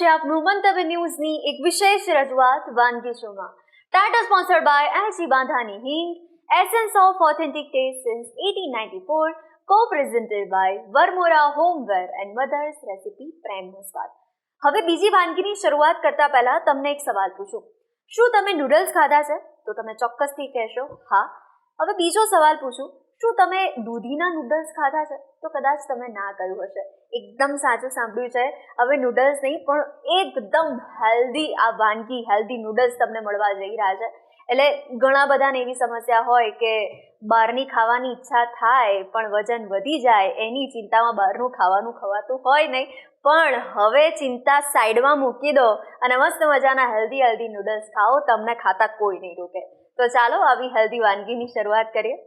છે આપનું મંતવ્ય ન્યૂઝની એક વિશેષ રજૂઆત વાનગી શોમાં. ટાટા સ્પોન્સર્ડ બાય એલજી બાંધાની હિંગ, essence of authentic taste since 1894, co-presented by Varmora homeware and mother's recipe પ્રેમનો સ્વાદ. હવે બીજી વાનગીની શરૂઆત કરતા પહેલા તમને એક સવાલ પૂછું. શું તમે નૂડલ્સ ખાધા છે? તો તમે ચોક્કસથી કહેશો હા. હવે બીજો સવાલ પૂછું, શું તમે દૂધીના નૂડલ્સ ખાધા છે? તો કદાચ તમે ના કહ્યું હશે. એકદમ સાચું સાંભળ્યું છે. હવે નૂડલ્સ નહીં પણ એકદમ હેલ્ધી આ વાનગી, હેલ્ધી નૂડલ્સ તમને મળવા જઈ રહ્યા છે. એટલે ઘણા બધાને એવી સમસ્યા હોય કે બહારની ખાવાની ઈચ્છા થાય પણ વજન વધી જાય, એની ચિંતામાં બહારનું ખાવાનું ખવાતું હોય નહીં. પણ હવે ચિંતા સાઈડમાં મૂકી દો અને મસ્ત મજાના હેલ્ધી નૂડલ્સ ખાઓ, તમને ખાતા કોઈ નહીં રોકે. તો ચાલો આવી હેલ્ધી વાનગીની શરૂઆત કરીએ.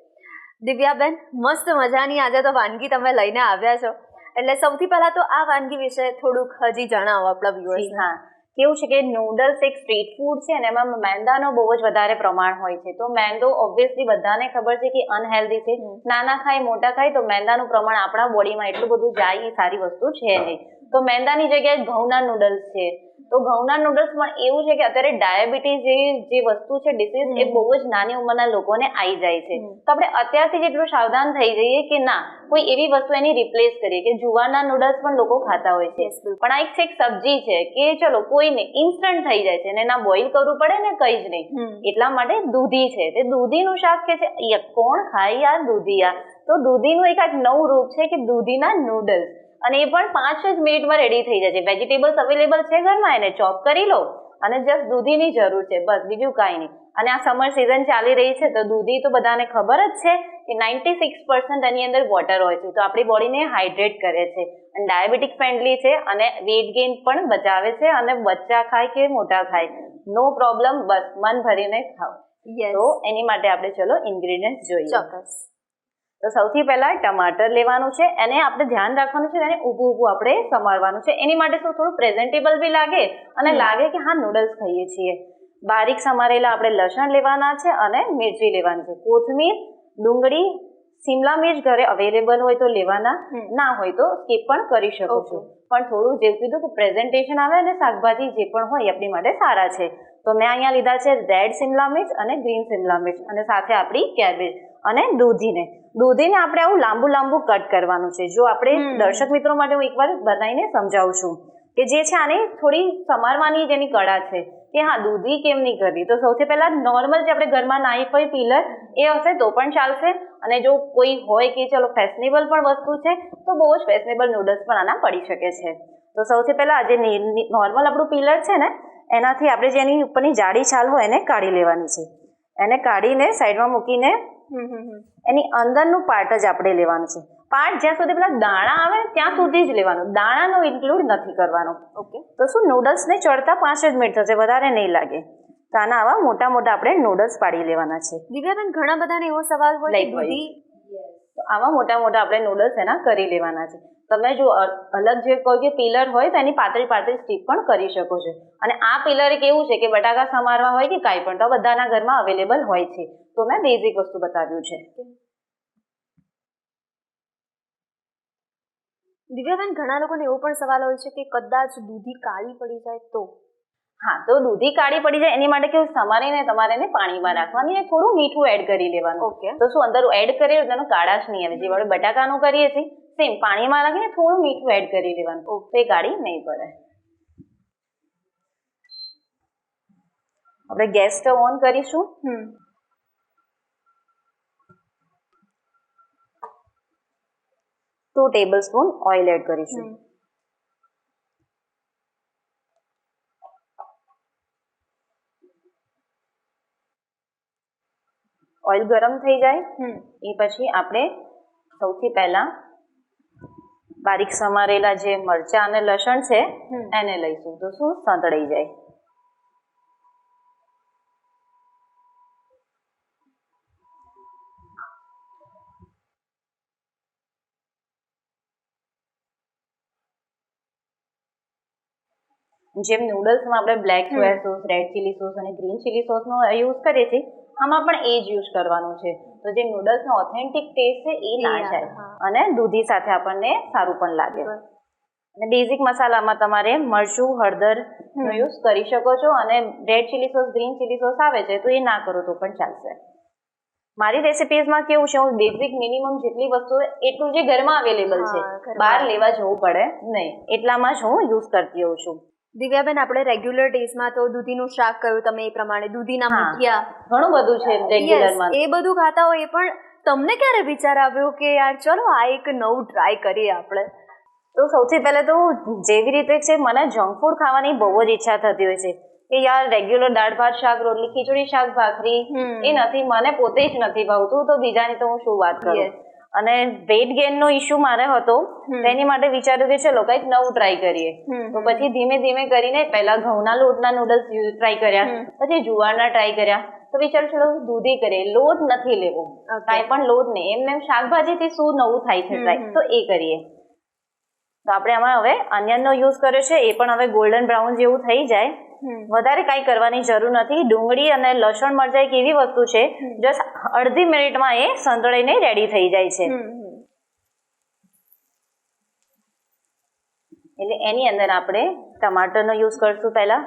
દિવ્યાબેન, મસ્ત મજાની આજે તો વાનગી તમે લઈને આવ્યા છો, એટલે સૌથી પહેલા તો આ વાનગી વિશે થોડુંક હજી જણાવો આપણા વ્યુઅર્સ. હા, કેવું છે કે નૂડલ્સ એક સ્ટ્રીટ ફૂડ છે અને એમાં મેંદાનો બહુ જ વધારે પ્રમાણ હોય છે. તો મેંદો ઓબ્વિયસલી બધાને ખબર છે કે અનહેલ્ધી છે. નાના ખાય મોટા ખાય તો મેંદાનું પ્રમાણ આપણા બોડીમાં એટલું બધું જાય એ સારી વસ્તુ છે નહીં. તો મેંદાની જગ્યાએ ઘઉંના નૂડલ્સ છે. તો ઘઉંના નૂડલ્સ પણ એવું છે કે અત્યારે ડાયાબિટીસ જે વસ્તુ છે, ડિસીઝ, એ બહુ જ નાની ઉંમરના લોકોને આવી જાય છે. તો આપણે અત્યારથી જ એટલું સાવધાન થઈ જઈએ કે ના કોઈ એવી વસ્તુ એની રિપ્લેસ કરીએ. કે જુવારના નૂડલ્સ પણ લોકો ખાતા હોય છે, પણ આ એક સબ્જી છે કે ચલો કોઈને ઇન્સ્ટન્ટ થઈ જાય છે અને ના બોઇલ કરવું પડે ને કંઈ જ નહીં. એટલા માટે દૂધી છે, તે દૂધીનું શાક કે છે. કોણ ખાય યાર દૂધિયા? તો દૂધીનું એક નવું રૂપ છે કે દૂધીના નૂડલ્સ, અને એ પણ 5 જ મિનિટમાં રેડી થઈ જાય છે. વેજીટેબલ્સ અવેલેબલ છે ઘરમાં, એને ચોપ કરી લો અને જસ્ટ દૂધીની જરૂર છે, બસ, બીજું કાંઈ નહીં. અને આ સમર સિઝન ચાલી રહી છે તો દૂધી તો બધાને ખબર જ છે કે 96% એની અંદર વોટર હોય છે. તો આપણી બોડીને હાઇડ્રેટ કરે છે અને ડાયાબિટીક ફ્રેન્ડલી છે અને વેઇટ ગેઇન પણ બચાવે છે. અને બચ્ચા ખાય કે મોટા ખાય, નો પ્રોબ્લેમ, બસ મન ભરીને ખાઓ. તો એની માટે આપણે ચલો ઇન્ગ્રેડિયન્ટ્સ જોઈએ. ચોક્કસ. તો સૌથી પહેલા ટમાટર લેવાનું છે, એને આપણે ધ્યાન રાખવાનું છે, એને ઊભું આપણે સમારવાનું છે. એની માટે શું થોડું પ્રેઝન્ટેબલ બી લાગે અને લાગે કે હા નૂડલ્સ ખાઈએ છીએ. બારીક સમારેલા આપણે લસણ લેવાના છે અને મિરચી લેવાની છે. કોથમીર, ડુંગળી, શિમલા મિર્ચ ઘરે અવેલેબલ હોય તો લેવાના, ના હોય તો સ્કીપ પણ કરી શકો છો. પણ થોડું જેવું કીધું કે પ્રેઝન્ટેશન આવે અને શાકભાજી જે પણ હોય આપણી માટે સારા છે. તો મેં અહીંયા લીધા છે રેડ શિમલા મિર્ચ અને ગ્રીન શિમલા મિર્ચ, અને સાથે આપણી કેબેજ અને દૂધીને આપણે આવું લાંબુ કટ કરવાનું છે. જો આપણે દર્શક મિત્રો માટે હું એકવાર બનાવીને સમજાવું છું કે જે છે આને થોડી સમારવાની જેની કળા છે કે હા દૂધી કેમ નહીં કરવી. તો સૌથી પહેલા નોર્મલ જે આપણે ઘરમાં નાઈફ હોય પીલર એ હશે તો પણ ચાલશે. અને જો કોઈ હોય કે ચલો ફેશનેબલ પણ વસ્તુ છે તો બહુ જ ફેશનેબલ નૂડલ્સ પણ આના પડી શકે છે. તો સૌથી પહેલા જે નોર્મલ આપણું પીલર છે ને એનાથી આપણે જેની ઉપરની જાડી છાલ હોય એને કાઢી લેવાની છે. એને કાઢીને સાઈડમાં મૂકીને એની અંદરનું પાર્ટ જ આપણે લેવાનું છે. પાર્ટ જ્યાં સુધી પેલા દાણા આવે ત્યાં સુધી જ લેવાનું, દાણાનો ઇન્ક્લુડ નથી કરવાનો. ઓકે. તો શું નૂડલ્સને ચડતા 5 જ મિનિટ થશે, વધારે નહીં લાગે. તો આના આવા મોટા આપણે નૂડલ્સ પાડી લેવાના છે. દિવ્યાબેન, ઘણા બધાને એવો સવાલ હોય કે દૂધી, તો આવા મોટા આપણે નૂડલ્સ એના કરી લેવાના છે. તમે જો અલગ જે કોઈ કે પિલર હોય તો એની પાતળી સ્ટીપ પણ કરી શકો છો. અને આ પિલર એક એવું છે કે બટાકા સમારવા હોય કે કાંઈ પણ તો બધાના ઘરમાં અવેલેબલ હોય છે. તો મેં બેઝિક વસ્તુ બતાવ્યું છે. દિવ્યાબેન, ઘણા લોકોને એવો પણ સવાલ હોય છે કે કદાચ દૂધી કાળી પડી જાય તો? હા, તો દૂધી કાળી પડી જાય એની માટે કેવું સમારીને તમારે એને પાણીમાં રાખવાની અને થોડું મીઠું એડ કરી લેવાનું. ઓકે. તો શું અંદર એડ કરીએ તેનો કાળાશ નહીં આવે. જે આપણે બટાકાનું કરીએ છીએ સેમ પાણીમાં રાખીને થોડું મીઠું એડ કરી લેવાનું, તો એ કાળી નહીં પડે. આપણે ગેસ સ્ટવ ઓન કરીશું. 2 ટેબલસ્પૂન ઓઇલ એડ કરીશું. ઓઇલ ગરમ થઈ જાય એ પછી આપણે સૌથી પહેલા બારીક સમારેલા જે મરચાં અને લસણ છે એને લઈશું. તો શું સંતળાઈ જાય. જેમ નૂડલ્સમાં આપણે black soya sauce, red chilli sauce અને ગ્રીન ચીલી સોસનો યુઝ કરીએ છીએ, આમાં પણ એ જ યુઝ કરવાનું છે. તો જે નૂડલ્સનો ઓથેન્ટિક ટેસ્ટ છે એ ના જાય અને દૂધી સાથે આપણને સારું પણ લાગે. અને બેઝિક મસાલામાં તમારે મરચું, હળદરનો યુઝ કરી શકો છો, અને red chilli sauce, green chilli sauce આવે છે તો એ ના કરો તો પણ ચાલશે. મારી રેસિપીઝમાં કેવું છે, હું બેઝિક મિનિમમ જેટલી વસ્તુ એટલું જે ઘરમાં અવેલેબલ છે, બહાર લેવા જવું પડે નહીં, એટલામાં જ હું યુઝ કરતી હોઉં છું. દિવ્યાબેન, આપણે રેગ્યુલર ડેઝમાં તો દૂધીનું શાક કહ્યું તમે એ પ્રમાણે, દૂધીના મુઠિયા, ઘણું બધું છે રેગ્યુલરમાં. એ બધું ખાતા હોય, પણ તમને ક્યારે વિચાર આવ્યો કે યાર ચલો આ એક નવું ટ્રાય કરીએ આપણે? તો સૌથી પહેલા તો જેવી રીતે છે, મને જંક ફૂડ ખાવાની બહુ જ ઈચ્છા થતી હોય છે કે યાર રેગ્યુલર દાળ ભાત શાક રોટલી ખીચડી શાક ભાખરી એ નથી, મને પોતે જ નથી ભાવતું, તો બીજાની તો હું શું વાત કરું. અને વેઇટ ગેઇન નો ઇશ્યુ મારે હતો, તેની માટે વિચાર્યું કે ચલો કંઈક નવું ટ્રાય કરીએ. તો પછી ધીમે ધીમે કરીને પહેલા ઘઉંના લોટના નૂડલ્સ ટ્રાય કર્યા, પછી જુવારના ટ્રાય કર્યા, તો વિચાર ચલો દૂધી કરીએ, લોટ નથી લેવો, કાંઈ પણ લોટ નહીં, એમને શાકભાજીથી શું નવું થાય છે ટ્રાય, તો એ કરીએ. તો આપણે આમાં હવે અનિયનનો યુઝ કર્યો છે, એ પણ હવે ગોલ્ડન બ્રાઉન જેવું થઈ જાય, વધારે કાંઈ કરવાની જરૂર નથી. ડુંગળી અને લસણ મરચાં એક એવી વસ્તુ છે જસ્ટ અડધી મિનિટમાં એ સંતળાઈને રેડી થઈ જાય છે. એટલે એની અંદર આપણે ટમાટરનો યુઝ કરશું પહેલા.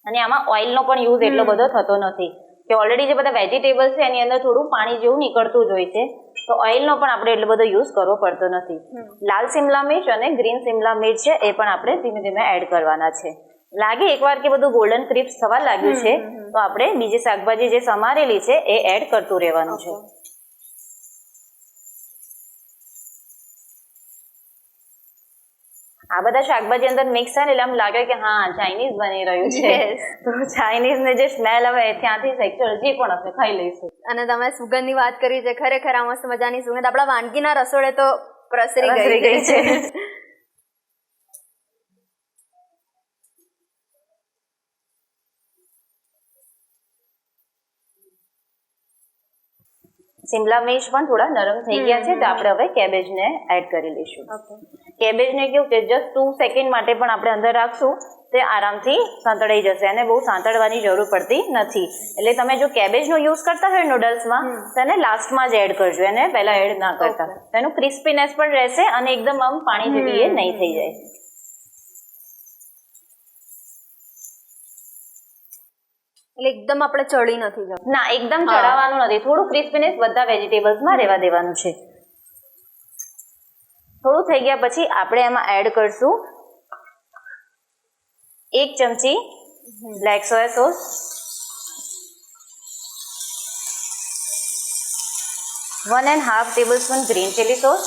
અને આમાં ઓઇલનો પણ યુઝ એટલો બધો થતો નથી, કે ઓલરેડી જે બધા વેજીટેબલ્સ છે એની અંદર થોડું પાણી જેવું નીકળતું જ હોય છે, તો ઓઇલનો પણ આપણે એટલો બધો યુઝ કરવો પડતો નથી. લાલ સિમલા મિર્ચ અને ગ્રીન સિમલા મિર્ચ છે એ પણ આપણે ધીમે ધીમે એડ કરવાના છે. લાગે એકવાર કે બધું ગોલ્ડન ક્રિસ્પ થવા લાગ્યું છે તો આપણે બીજી શાકભાજી જે સમારેલી છે એ એડ કરતું રહેવાનું છે. આ બધા શાકભાજી અંદર મિક્સ થાય એટલે આમ લાગે કે હા ચાઇનીઝ બની રહ્યું છે. તો ચાઇનીઝ ને જે સ્મેલ આવે ત્યાંથી સેક્ચર જે પણ હશે ખાઈ લઈશું. અને તમે સુગંધની વાત કરી છે, ખરેખર આ મસ્ત મજાની સુગંધ આપણા વાનગીના રસોડે તો પ્રસરી ગઈ છે. સિમલા મિર્ચ પણ થોડા નરમ થઈ ગયા છે, તો આપણે હવે કેબેજને એડ કરી લઈશું. કેબેજને કેવું છે, જસ્ટ 2 સેકન્ડ માટે પણ આપણે અંદર રાખશું, તે આરામથી સાંતળાઈ જશે, અને બહુ સાંતળવાની જરૂર પડતી નથી. એટલે તમે જો કેબેજનો યુઝ કરતા હોય નૂડલ્સમાં, તેને લાસ્ટમાં જ એડ કરજો, એને પહેલા એડ ના કરતા. તેનું ક્રિસ્પીનેસ પણ રહેશે અને એકદમ આમ પાણી જેવી એ નહીં થઈ જાય. એટલે એકદમ આપણે ચડી નથી જવું. ના, એકદમ ચડાવવાનું નથી, થોડું ક્રિસ્પીનેસ બધા વેજીટેબલ્સમાં રહેવા દેવાનું છે. થોડું થઈ ગયા પછી આપણે એમાં એડ કરશું 1 ચમચી black soya sauce, 1.5 tablespoon green chilli sauce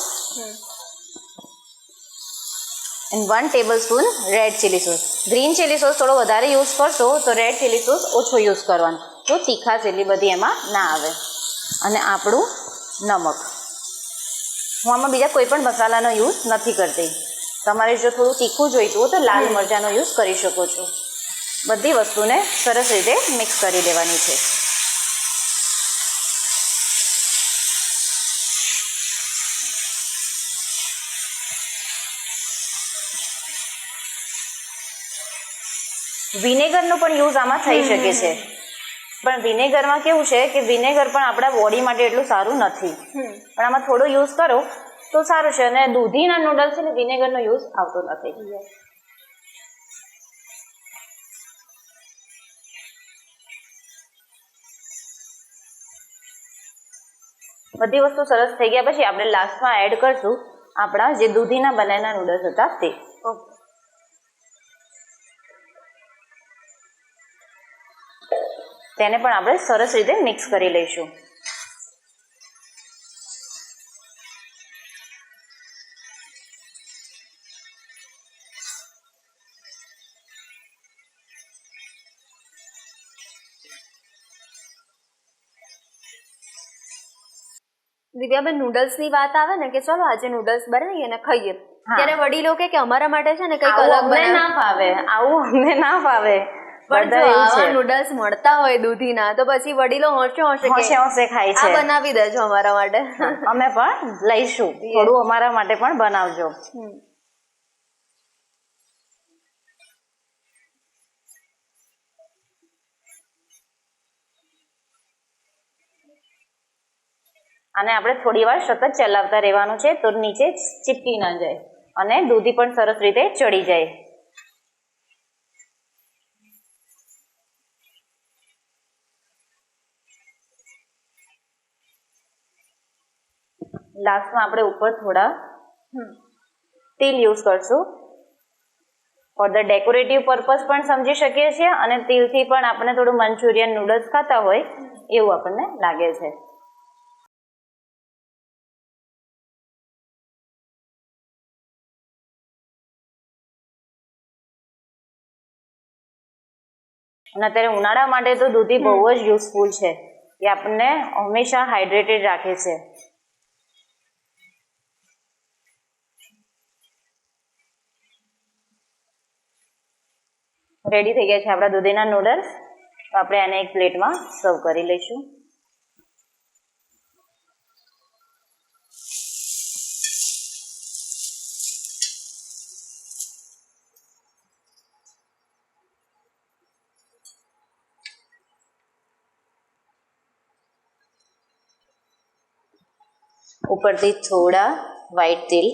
and 1 tablespoon red chilli sauce. Green chilli sauce થોડો વધારે યુઝ કરશો તો રેડ ચીલી સોસ ઓછો યુઝ કરવાનો, તો તીખાશ એટલી બધી એમાં ના આવે. અને આપણું નમક, હું આમાં બીજા કોઈ પણ મસાલાનો યુઝ નથી કરતી. તમારે જો થોડું તીખું જોઈતું હોય તો લાલ મરચાંનો યુઝ કરી શકો છો. બધી વસ્તુને સરસ રીતે મિક્સ કરી દેવાની છે. વિનેગરનો પણ યુઝ આમાં થઈ શકે છે, પણ વિનેગરમાં કેવું છે કે વિનેગર પણ આપણા બોડી માટે એટલું સારું નથી, પણ આમાં થોડો યુઝ કરો તો સારું છે. અને દૂધીના નૂડલ્સ છે ને વિનેગરનો યુઝ આવતો નથી. બધી વસ્તુ સરસ થઈ ગયા પછી આપણે લાસ્ટમાં એડ કરશું આપણા જે દૂધીના બનેલા નૂડલ્સ હતા તે. તેને પણ આપણે સરસ રીતે મિક્સ કરી લઈશું. દિવ્યાબેન, નૂડલ્સ ની વાત આવે ને કે ચલો આજે નૂડલ્સ બનાવીએ ને ખાઈએ, ત્યારે વડીલો કે અમારા માટે છે ને કંઈક અલગ અમને ના ફાવે, આવું અમને ના ફાવે. પણ જો આવા નૂડલ્સ મળતા હોય દૂધીના તો પછી વડીલો હોંશે ખાય છે. આ બનાવી દેજો અમારા માટે. અમે પણ લઈશું, થોડું અમારા માટે પણ બનાવજો. આને આપણે થોડી વાર સતત ચલાવતા રહેવાનું છે તો નીચે ચીપકી ના જાય અને દૂધી પણ સરસ રીતે ચડી જાય. લાસ્ટમાં આપણે ઉપર થોડા તેલ યુઝ કરશું. ફોર ધ ડેકોરેટિવ પર્પઝ પણ સમજી શકીએ છીએ અને તેલથી પણ આપણે થોડું મંચુરિયન નૂડલ્સ ખાતા હોય એવું આપણને લાગે છે. અને અત્યારે ઉનાળા માટે તો દૂધી બહુ જ યુઝફુલ છે. એ આપણને હંમેશા હાઇડ્રેટેડ રાખે છે. રેડી થઈ ગયા છે આપણા દૂધીના નૂડલ્સ. તો આપણે આને એક પ્લેટમાં સર્વ કરી લઈશું. ઉપરથી થોડા વ્હાઈટ તેલ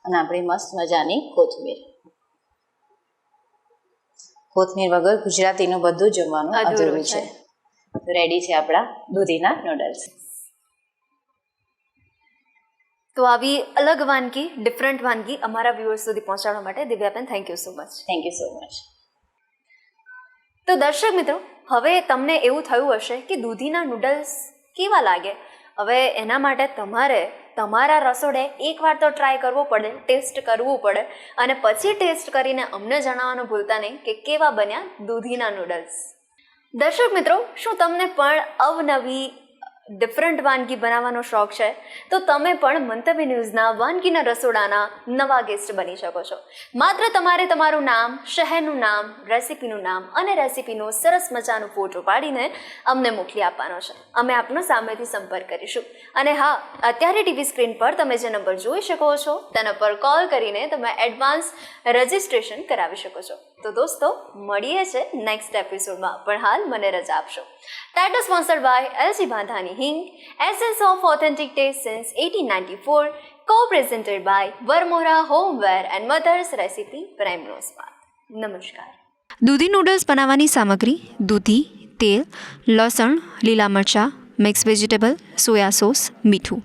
અને આપણી મસ્ત મજાની કોથમીર. કોથમીર વગર ગુજરાતીનું બધું જમવાનું અધૂરું છે. રેડી છે આપણા દૂધીના નૂડલ્સ. તો આવી અલગ વાનગી, ડિફરન્ટ વાનગી અમારા વ્યુઅર્સ સુધી પહોંચાડવા માટે દિવ્યાબેન thank you so much. Thank you so much. તો દર્શક મિત્રો, હવે તમને એવું થયું હશે કે દૂધીના નૂડલ્સ કેવા લાગે. હવે એના માટે તમારે તમારા રસોડે એકવાર તો ટ્રાય કરવો પડે, ટેસ્ટ કરવું પડે અને પછી ટેસ્ટ કરીને અમને જણાવવાનું ભૂલતા નહીં કે કેવા બન્યા દૂધીના નૂડલ્સ. દર્શક મિત્રો, શું તમને પણ અવનવી ડિફરન્ટ વાનગી બનાવવાનો શોખ છે? તો તમે પણ મંતવ્ય ન્યૂઝના વાનગીના રસોડાના નવા ગેસ્ટ બની શકો છો. માત્ર તમારે તમારું નામ, શહેરનું નામ, રેસિપીનું નામ અને રેસિપીનો સરસ મજાનો ફોટો પાડીને અમને મોકલી આપવાનો છે. અમે આપનો સામેથી સંપર્ક કરીશું. અને હા, અત્યારે ટીવી સ્ક્રીન પર તમે જે નંબર જોઈ શકો છો તેના પર કોલ કરીને તમે એડવાન્સ રજિસ્ટ્રેશન કરાવી શકો છો. તો દોસ્તો, મળીએ છે નેક્સ્ટ એપિસોડમાં, પણ હાલ મને રજા આપશો. ટાઇટલ સ્પોન્સર્ડ બાય એલજી બાંધાની હિંગ, essence of authentic taste since 1894, co-presented by Varmora Homeware and Mother's Recipe Prime Spot. નમસ્કાર. દૂધી નૂડલ્સ બનાવવાની સામગ્રી: દૂધી, તેલ, લસણ, લીલા મરચાં, મિક્સ વેજીટેબલ, સોયા સોસ, મીઠું.